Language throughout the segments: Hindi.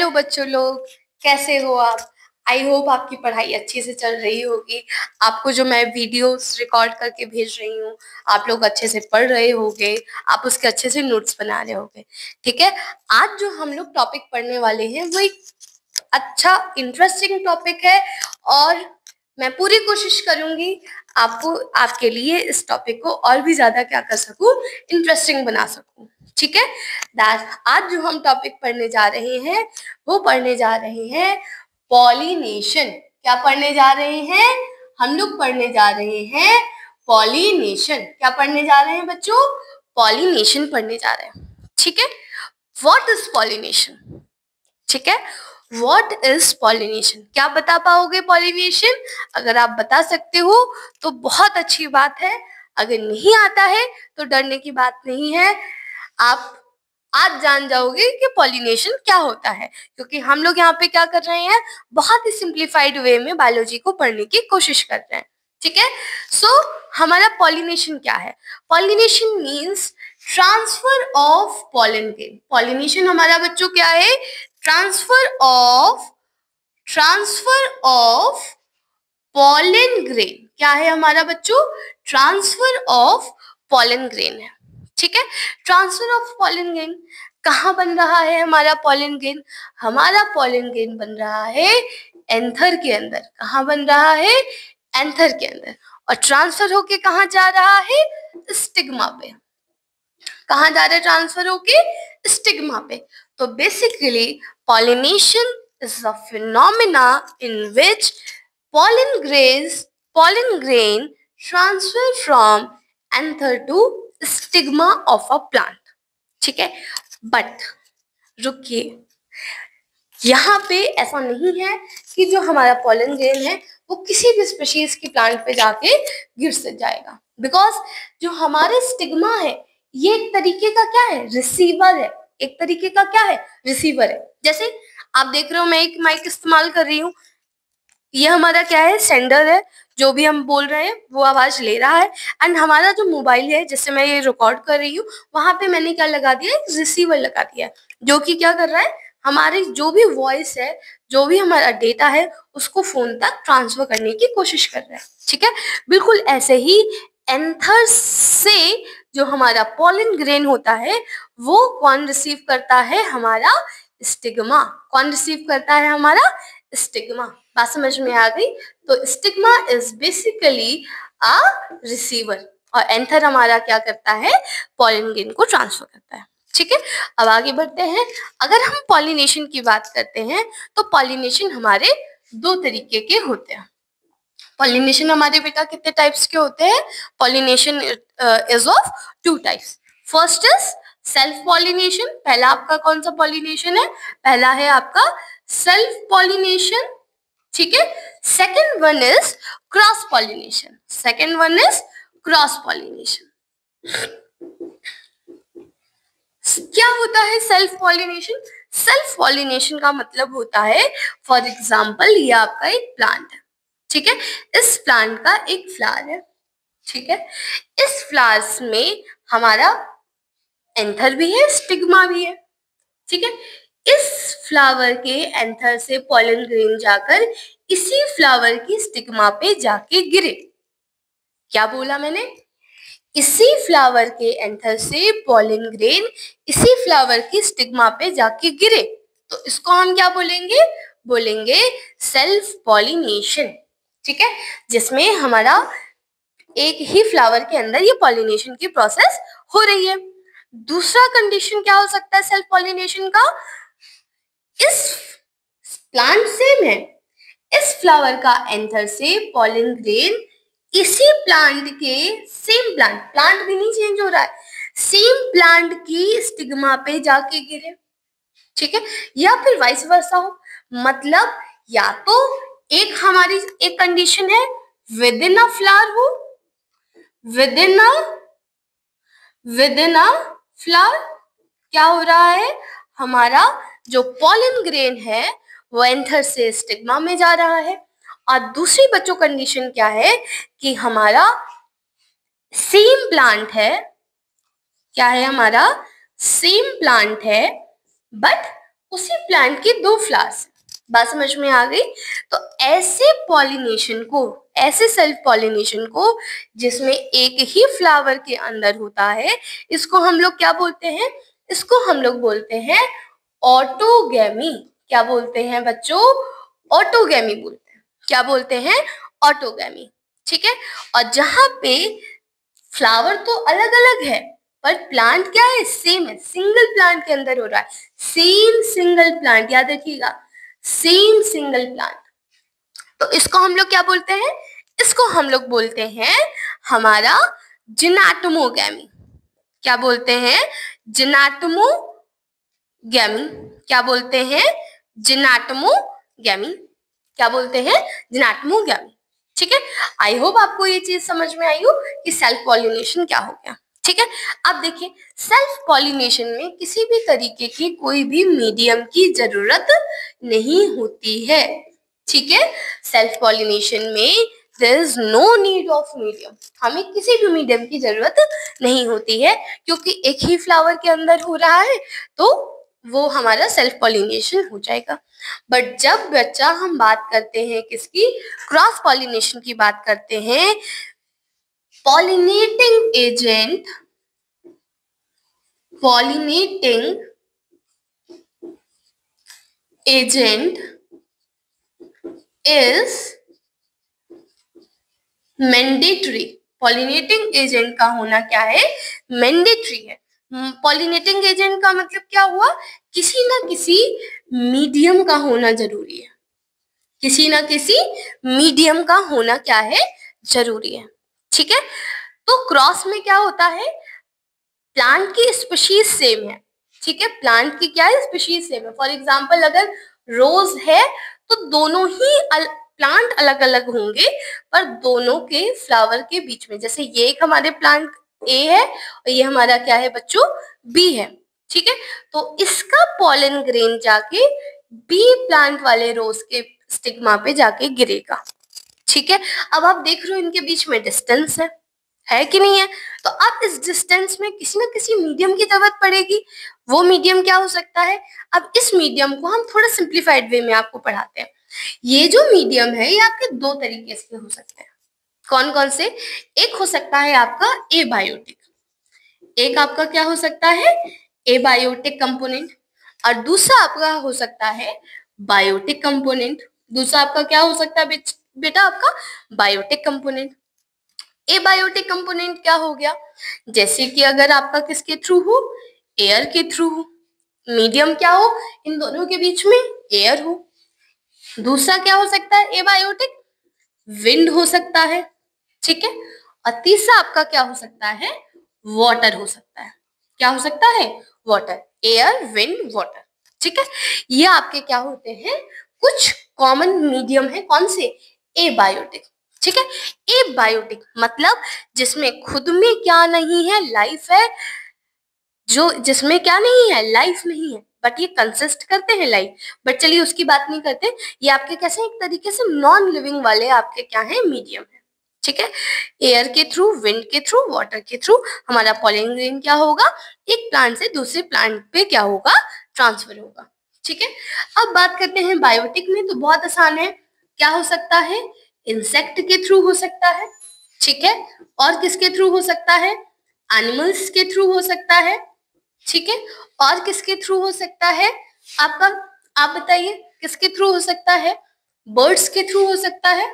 हेलो बच्चों लोग, कैसे हो आप? आई होप आपकी पढ़ाई अच्छे से चल रही होगी। आपको जो मैं वीडियोस रिकॉर्ड करके भेज रही हूँ, आप लोग अच्छे से पढ़ रहे होगे, आप उसके अच्छे से नोट्स बना रहे होगे। ठीक है, आज जो हम लोग टॉपिक पढ़ने वाले हैं वो एक अच्छा इंटरेस्टिंग टॉपिक है और मैं पूरी कोशिश करूंगी आपके लिए इस टॉपिक को और भी ज्यादा क्या कर सकूं, इंटरेस्टिंग बना सकूं। ठीक है, आज जो हम टॉपिक पढ़ने जा रहे हैं वो पढ़ने जा रहे हैं पॉलिनेशन। क्या पढ़ने जा रहे हैं? हम लोग पढ़ने जा रहे हैं पॉलिनेशन। क्या पढ़ने जा रहे हैं बच्चों? पॉलिनेशन पढ़ने जा रहे हैं। ठीक है, व्हाट इज पॉलिनेशन? ठीक है, व्हाट इज पॉलिनेशन? क्या बता पाओगे पॉलिनेशन? अगर आप बता सकते हो तो बहुत अच्छी बात है, अगर नहीं आता है तो डरने की बात नहीं है। आप आज जान जाओगे कि पॉलिनेशन क्या होता है, क्योंकि हम लोग यहाँ पे क्या कर रहे हैं, बहुत ही सिंप्लीफाइड वे में बायोलॉजी को पढ़ने की कोशिश कर रहे हैं। ठीक है, सो हमारा पॉलिनेशन क्या है? Pollination means transfer of pollen grain. Pollination हमारा बच्चों क्या है? Transfer of pollen grain. क्या है हमारा बच्चों? ट्रांसफर ऑफ पॉलन ग्रेन है। ठीक है, ट्रांसफर ऑफ पॉलन ग्रेन कहाँ बन रहा है हमारा पॉलन ग्रेन? हमारा पॉलन ग्रेन बन रहा है एंथर के अंदर। कहाँ बन रहा है? एंथर के अंदर। और ट्रांसफर होके कहाँ जा रहा है? स्टिग्मा पे। कहाँ जा रहा है ट्रांसफर होके? स्टिग्मा पे। तो basically pollination is a phenomena in which pollen grain transfer from anther to stigma of a plant. ठीक है, बट रुकिए, यहाँ पे ऐसा नहीं है कि जो हमारा पॉलन ग्रेन है वो किसी भी स्पीशीज की प्लांट पे जाके गिर से जाएगा, बिकॉज जो हमारे स्टिग्मा है ये एक तरीके का क्या है? रिसीवर है। एक तरीके का क्या है? रिसीवर है। जैसे आप देख रहे हो, मैं एक माइक इस्तेमाल कर रही हूँ, ये हमारा क्या है? सेंडर है। जो भी हम बोल रहे हैं वो आवाज ले रहा है। एंड हमारा जो मोबाइल है जिससे मैं ये रिकॉर्ड कर रही हूँ, वहां पे मैंने क्या लगा दिया? एक रिसीवर लगा दिया है, जो कि क्या कर रहा है? हमारी जो भी वॉइस है, जो भी हमारा डेटा है, उसको फोन तक ट्रांसफर करने की कोशिश कर रहा है। ठीक है, बिल्कुल ऐसे ही एंथर से जो हमारा पॉलन ग्रेन होता है वो कौन रिसीव करता है? हमारा स्टिग्मा। कौन रिसीव करता है? हमारा स्टिग्मा। बात समझ में आ गई? तो stigma is basically a receiver और एंथर हमारा क्या करता है? पॉलन ग्रेन को ट्रांसफर करता है। ठीक है, अब आगे बढ़ते हैं। अगर हम पॉलिनेशन की बात करते हैं तो पॉलिनेशन हमारे दो तरीके के होते हैं। पॉलिनेशन हमारे बेटा कितने टाइप्स के होते हैं? Pollination is of two types. First is self pollination. पहला आपका कौन सा पॉलिनेशन है? पहला है आपका सेल्फ पॉलिनेशन। ठीक है, second one is cross pollination. Second one is cross pollination. क्या होता है सेल्फ पॉलिनेशन? सेल्फ पॉलिनेशन का मतलब होता है, फॉर एग्जाम्पल ये आपका एक प्लांट है। ठीक है, इस प्लांट का एक फ्लावर है। ठीक है, इस फ्लावर्स में हमारा एंथर भी है, स्टिग्मा भी है। ठीक है, इस फ्लावर के एंथर से पॉलन ग्रेन जाकर इसी फ्लावर की स्टिग्मा पे जाके गिरे। क्या बोला मैंने? इसी फ्लावर के एंथर से पॉलन ग्रेन इसी फ्लावर की स्टिग्मा पे जाके गिरे, तो इसको हम क्या बोलेंगे? बोलेंगे सेल्फ पॉलिनेशन। ठीक है, जिसमें हमारा एक ही फ्लावर के अंदर ये पॉलिनेशन की प्रोसेस हो रही है। दूसरा कंडीशन क्या हो सकता है सेल्फ पॉलिनेशन का? इस प्लांट सेम है, इस फ्लावर का एंथर से पॉलन ग्रेन इसी प्लांट के सेम प्लांट भी नहीं चेंज हो रहा है, सेम प्लांट की स्टिग्मा पे जाके गिरे। ठीक है, या फिर वाइस वर्सा हो। मतलब या तो एक हमारी एक कंडीशन है विद इन अ फ्लावर हो, विद इन अ फ्लावर क्या हो रहा है? हमारा जो पॉलन ग्रेन है वो एंथर से स्टिग्मा में जा रहा है। और दूसरी बच्चों कंडीशन क्या है कि हमारा सेम प्लांट है। क्या है? हमारा सेम प्लांट है, बट उसी प्लांट के 2 फ्लावर्स। बात समझ में आ गई? तो ऐसे पॉलिनेशन को, ऐसे सेल्फ पॉलिनेशन को जिसमें एक ही फ्लावर के अंदर होता है, इसको हम लोग क्या बोलते हैं? इसको हम लोग बोलते हैं ऑटोगैमी। क्या बोलते हैं बच्चों? ऑटोगैमी बोलते हैं। क्या बोलते हैं? ऑटोगैमी। ठीक है। और जहां पे फ्लावर तो अलग अलग है पर प्लांट क्या है? सेम है, सिंगल प्लांट के अंदर हो रहा है। सेम सिंगल प्लांट, याद रखिएगा, सेम सिंगल प्लांट। तो इसको हम लोग क्या बोलते हैं? इसको हम लोग बोलते हैं हमारा जिनैटोमोगैमी। क्या बोलते हैं? जिनैटोमोगैमी। क्या बोलते हैं? जिनैटोमोगैमी। क्या बोलते हैं? जिनैटोमोगैमी। ठीक है। आई होप आपको ये चीज समझ में आई हो कि सेल्फ पॉलिनेशन क्या हो गया। ठीक है। अब देखिए, सेल्फ पॉलिनेशन में किसी भी तरीके की कोई भी मीडियम की जरूरत नहीं होती है। ठीक है। सेल्फ पॉलिनेशन में there is no need of medium. हमें किसी भी मीडियम की जरूरत नहीं होती है क्योंकि एक ही फ्लावर के अंदर हो रहा है, तो वो हमारा सेल्फ पॉलिनेशन हो जाएगा। बट जब बच्चा हम बात करते हैं किसकी? क्रॉस पॉलिनेशन की बात करते हैं। Pollinating agent is mandatory. Pollinating agent का होना क्या है? मैंडेटरी है। पॉलिनेटिंग एजेंट का मतलब क्या हुआ? किसी ना किसी मीडियम का होना जरूरी है। किसी ना किसी मीडियम का होना क्या है? जरूरी है। ठीक है। तो क्रॉस में क्या होता है? प्लांट की स्पीशीज सेम है। ठीक है। प्लांट की क्या है? स्पीशीज सेम है। फॉर एग्जाम्पल अगर रोज है तो दोनों ही प्लांट अलग अलग होंगे पर दोनों के फ्लावर के बीच में, जैसे ये एक हमारे प्लांट ए है और ये हमारा क्या है बच्चों? बी है। ठीक है। तो इसका पॉलन ग्रेन जाके बी प्लांट वाले रोज के स्टिग्मा पे जाके गिरेगा। ठीक है। अब आप देख रहे हो इनके बीच में डिस्टेंस है कि नहीं है? तो अब इस डिस्टेंस में किसी ना किसी मीडियम की जरूरत पड़ेगी। वो मीडियम क्या हो सकता है? अब इस मीडियम को हम थोड़ा सिंप्लीफाइड वे में आपको पढ़ाते हैं। ये जो मीडियम है ये आपके 2 तरीके से हो सकते हैं। कौन कौन से? एक हो सकता है आपका एबायोटिक। एक आपका क्या हो सकता है? Abiotic component. और दूसरा आपका हो सकता है बायोटिक कंपोनेंट। दूसरा आपका क्या हो सकता है बेटा? आपका बायोटिक कंपोनेंट। एबायोटिक कंपोनेंट क्या हो गया? जैसे कि अगर आपका किसके थ्रू हो? एयर के थ्रू हो। मीडियम क्या हो? इन दोनों के बीच में एयर हो। दूसरा क्या हो सकता है एबायोटिक? विंड हो सकता है। ठीक है। और तीसरा आपका क्या हो सकता है? वाटर हो सकता है। क्या हो सकता है? वाटर। Air, wind, water. ठीक है। ये आपके क्या होते हैं? कुछ कॉमन मीडियम है। कौन से? एबायोटिक। ठीक है। एबायोटिक मतलब जिसमें खुद में क्या नहीं है? लाइफ है। जो जिसमें क्या नहीं है? लाइफ नहीं है बट ये कंसिस्ट करते हैं लाइफ। बट चलिए उसकी बात नहीं करते। ये आपके कैसे एक तरीके से नॉन लिविंग वाले आपके क्या है? मीडियम है। ठीक है। एयर के थ्रू, विंड के थ्रू, वाटर के थ्रू हमारा पॉलन ग्रेन क्या होगा? एक प्लांट से दूसरे प्लांट पे क्या होगा? ट्रांसफर होगा। ठीक है। अब बात करते हैं बायोटिक में, तो बहुत आसान है। क्या हो सकता है? इंसेक्ट के थ्रू हो सकता है। ठीक है। और किसके थ्रू हो सकता है? एनिमल्स के थ्रू हो सकता है। ठीक है। और किसके थ्रू हो सकता है? आपका, आप बताइए किसके थ्रू हो सकता है? बर्ड्स के थ्रू हो सकता है।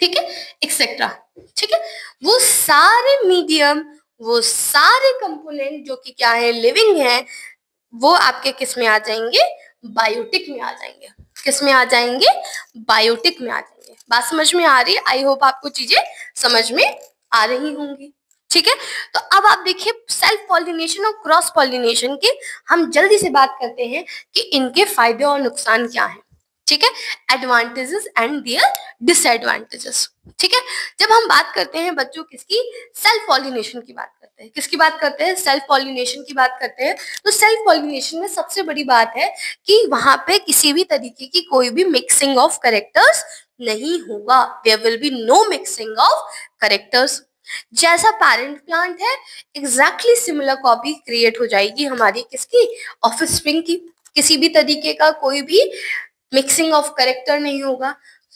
ठीक है, एक्सेट्रा। ठीक है। वो सारे मीडियम, वो सारे कंपोनेंट जो कि क्या है? लिविंग है, वो आपके किस में आ जाएंगे? बायोटिक में आ जाएंगे। किस में आ जाएंगे? बायोटिक में आ जाएंगे। बात समझ में आ रही है? आई होप आपको चीजें समझ में आ रही होंगी। ठीक है। तो अब आप देखिए सेल्फ पॉलिनेशन और क्रॉस पॉलिनेशन के हम जल्दी से बात करते हैं कि इनके फायदे और नुकसान क्या हैं। ठीक है। Advantages and their disadvantages. ठीक है। जब हम बात करते हैं बच्चों किसकी? सेल्फ पॉलिनेशन की बात करते हैं। किसकी बात करते हैं? सेल्फ पॉलिनेशन की बात करते हैं। तो सेल्फ पॉलिनेशन में सबसे बड़ी बात है कि वहां पे किसी भी तरीके की कोई भी मिक्सिंग ऑफ कैरेक्टर्स नहीं होगा। There will be no mixing of characters. जैसा पेरेंट प्लांट है एग्जैक्टली सिमिलर कॉपी क्रिएट हो जाएगी हमारी किसकी, ऑफस्प्रिंग की। किसी भी तरीके का कोई भी मिक्सिंग ऑफ करेक्टर नहीं होगा।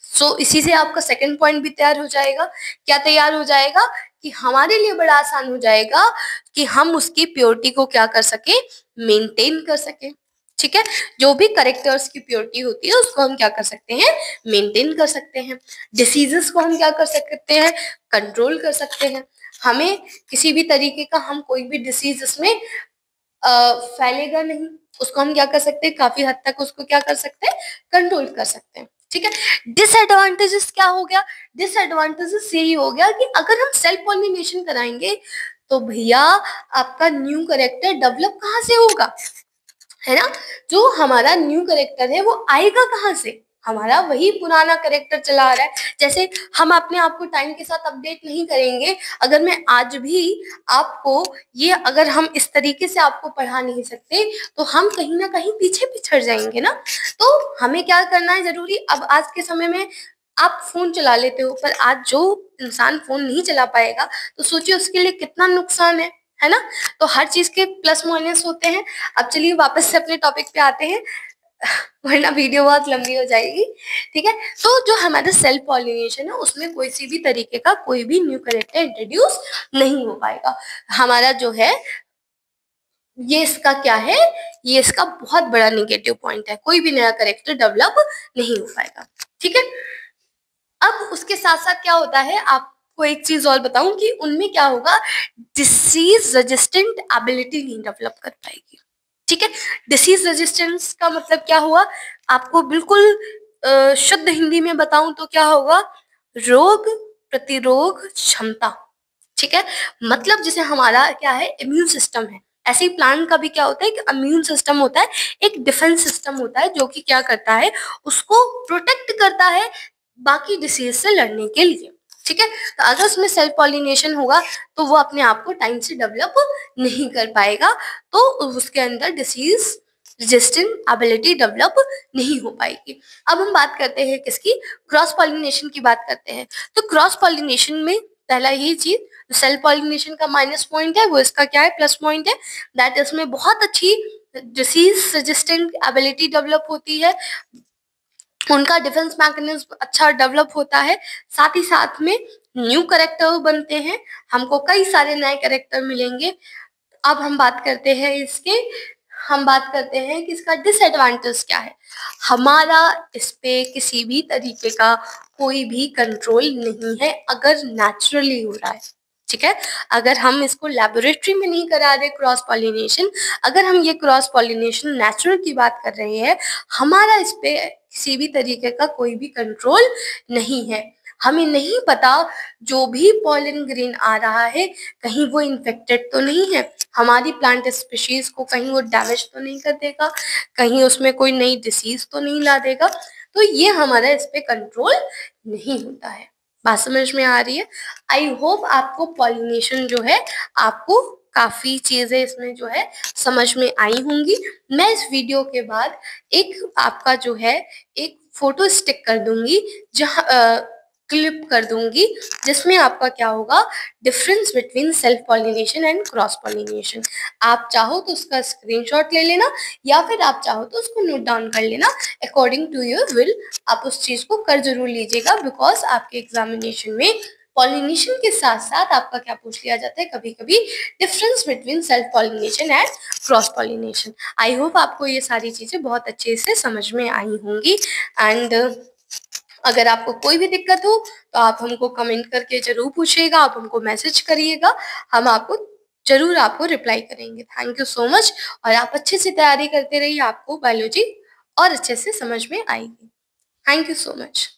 सो इसी से आपका सेकंड पॉइंट भी तैयार हो जाएगा। क्या तैयार हो जाएगा कि हमारे लिए बड़ा आसान हो जाएगा कि हम उसकी प्योरिटी को क्या कर सके, मेंटेन कर सके। ठीक है, जो भी करेक्टर्स की प्योरिटी होती है उसको हम क्या कर सकते हैं, मेंटेन कर सकते हैं। डिसीजेस को हम क्या कर सकते हैं, कंट्रोल कर सकते हैं। हमें किसी भी तरीके का हम कोई भी डिसीज इसमें फैलेगा नहीं, उसको हम क्या कर सकते हैं, काफी हद तक उसको क्या कर सकते हैं, कंट्रोल कर सकते हैं। ठीक है, डिसएडवांटेजेस क्या हो गया, डिसएडवांटेजेस यही हो गया कि अगर हम सेल्फ पॉलिनेशन कराएंगे तो भैया आपका न्यू करेक्टर डेवलप कहाँ से होगा, है ना। जो हमारा न्यू करेक्टर है वो आएगा कहाँ से, हमारा वही पुराना करेक्टर चला आ रहा है। जैसे हम अपने आप को टाइम के साथ अपडेट नहीं करेंगे, अगर मैं आज भी आपको ये अगर हम इस तरीके से आपको पढ़ा नहीं सकते तो हम कहीं ना कहीं पीछे पिछड़ जाएंगे ना। तो हमें क्या करना है जरूरी, अब आज के समय में आप फोन चला लेते हो, पर आज जो इंसान फोन नहीं चला पाएगा तो सोचिए उसके लिए कितना नुकसान है ना। तो हर चीज के प्लस माइनस होते हैं। अब चलिए वापस से अपने टॉपिक पे आते हैं वरना वीडियो बहुत लंबी हो जाएगी। ठीक है, तो जो हमारा सेल्फ पॉलिनेशन है उसमें कोई सी भी तरीके का कोई भी न्यू करेक्टर इंट्रोड्यूस नहीं हो पाएगा। हमारा जो है ये इसका क्या है, ये इसका बहुत बड़ा निगेटिव पॉइंट है, कोई भी नया करेक्टर डेवलप नहीं हो पाएगा। ठीक है, अब उसके साथ साथ क्या होता है, आपको एक चीज और बताऊं कि उनमें क्या होगा, डिसीज रेजिस्टेंट एबिलिटी नहीं डेवलप कर पाएगी। ठीक है, डिसीज रेजिस्टेंस का मतलब क्या हुआ, आपको बिल्कुल शुद्ध हिंदी में बताऊं तो क्या होगा, रोग प्रतिरोध क्षमता। ठीक है, मतलब जैसे हमारा क्या है, इम्यून सिस्टम है, ऐसे ही प्लांट का भी क्या होता है कि इम्यून सिस्टम होता है, एक डिफेंस सिस्टम होता है जो कि क्या करता है, उसको प्रोटेक्ट करता है बाकी डिसीज से लड़ने के लिए। ठीक है, तो अगर उसमें सेल्फ पॉलिनेशन होगा तो वो अपने आप को टाइम से डेवलप नहीं कर पाएगा, तो उसके अंदर डिसीज रेजिस्टेंट एबिलिटी डेवलप नहीं हो पाएगी। अब हम बात करते हैं किसकी, क्रॉस पॉलिनेशन की बात करते हैं। तो क्रॉस पॉलिनेशन में पहला यही चीज सेल्फ पॉलिनेशन का माइनस पॉइंट है वो इसका क्या है, प्लस पॉइंट है, दैट इसमें बहुत अच्छी डिसीज रेजिस्टेंट एबिलिटी डेवलप होती है, उनका डिफेंस मैकेनिज्म अच्छा डेवलप होता है, साथ ही साथ में न्यू करेक्टर बनते हैं, हमको कई सारे नए करेक्टर मिलेंगे। अब हम बात करते हैं इसके, हम बात करते हैं कि इसका डिसएडवांटेज क्या है, हमारा इस पे किसी भी तरीके का कोई भी कंट्रोल नहीं है अगर नेचुरली हो रहा है। ठीक है, अगर हम इसको लेबोरेटरी में नहीं करा रहे क्रॉस पॉलिनेशन, अगर हम ये क्रॉस पॉलिनेशन नेचुरल की बात कर रहे हैं, हमारा इस पे किसी भी तरीके का कोई भी कंट्रोल नहीं है। हमें नहीं पता जो भी पॉलन ग्रेन आ रहा है कहीं वो इन्फेक्टेड तो नहीं है, हमारी प्लांट स्पीशीज को कहीं वो डैमेज तो नहीं कर देगा, कहीं उसमें कोई नई डिसीज तो नहीं ला देगा। तो ये हमारा इस पे कंट्रोल नहीं होता है। बात समझ में आ रही है। आई होप आपको पॉलिनेशन जो है, आपको काफी चीजें इसमें जो है समझ में आई होंगी। मैं इस वीडियो के बाद एक आपका जो है एक फोटो स्टिक कर दूंगी, जहाँ क्लिप कर दूंगी, जिसमें आपका क्या होगा, difference between self pollination and cross pollination. आप चाहो तो उसका स्क्रीनशॉट ले लेना या फिर आप चाहो तो उसको नोट डाउन कर लेना, अकॉर्डिंग टू योर विल आप उस चीज को कर जरूर लीजिएगा, बिकॉज आपके एग्जामिनेशन में पॉलिनेशन के साथ साथ आपका क्या पूछ लिया जाता है कभी कभी, difference between self pollination and cross pollination. I hope आपको ये सारी चीजें बहुत अच्छे से समझ में आई होंगी। एंड अगर आपको कोई भी दिक्कत हो तो आप हमको कमेंट करके जरूर पूछिएगा, आप हमको मैसेज करिएगा, हम आपको जरूर आपको रिप्लाई करेंगे। थैंक यू सो मच, और आप अच्छे से तैयारी करते रहिए, आपको बायोलॉजी और अच्छे से समझ में आएगी। Thank you so much.